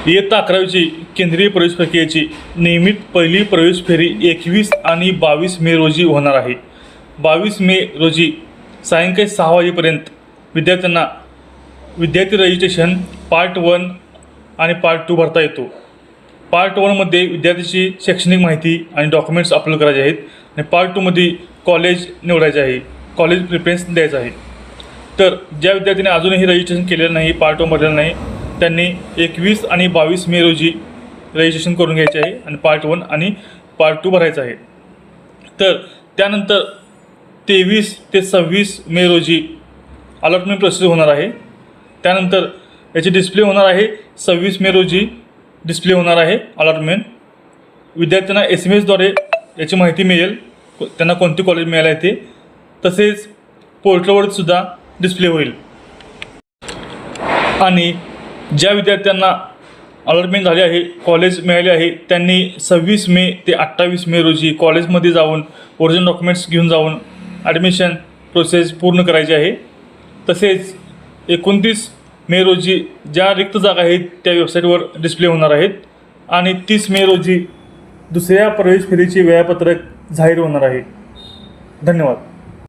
इयत्ता 11वीची केंद्रीय प्रवेश प्रक्रियेची नियमित पहिली प्रवेश फेरी 21 आणि 22 मे रोजी होणार आहे. 22 मे रोजी सायंकाळी 6 वाजेपर्यंत विद्यार्थ्यांना विद्यार्थी रजिस्ट्रेशन पार्ट 1 आणि पार्ट 2 भरता येतो. पार्ट 1मध्ये विद्यार्थ्याची शैक्षणिक माहिती आणि डॉक्युमेंट्स अपलोड करायचे आहेत आणि पार्ट 2मध्ये कॉलेज निवडायचे आहे, कॉलेज प्रिफरन्स द्यायचा आहे. तर ज्या विद्यार्थ्यांनी अजूनही रजिस्ट्रेशन केलेलं नाही, पार्ट 1 भरलेलं नाही, त्यांनी 21 आणि 22 मे रोजी रजिस्ट्रेशन करून घ्यायचे आहे आणि पार्ट 1 आणि पार्ट 2 भरायचं आहे. तर त्यानंतर 23 ते 26 मे रोजी अलॉटमेंट प्रोसेस होणार आहे. त्यानंतर याची डिस्प्ले होणार आहे. 26 मे रोजी डिस्प्ले होणार आहे अलॉटमेंट. विद्यार्थ्यांना SMS द्वारे याची माहिती मिळेल, त्यांना कोणते कॉलेज मिळालं आहे ते. तसेच पोर्टलवर सुद्धा डिस्प्ले होईल. आणि ज्या विद्यार्थ्यांना अलॉटमेंट झाले आहे, कॉलेज मिळाले आहे, त्यांनी 26 मे ते 28 मे रोजी कॉलेजमध्ये जाऊन ओरिजिनल डॉक्युमेंट्स घेऊन जाऊन ॲडमिशन प्रोसेस पूर्ण करायची आहे. तसेच 29 मे रोजी ज्या रिक्त जागा आहेत त्या वेबसाईटवर डिस्प्ले होणार आहेत आणि 30 मे रोजी दुसऱ्या प्रवेश फेरीचे वेळापत्रक जाहीर होणार आहे. धन्यवाद.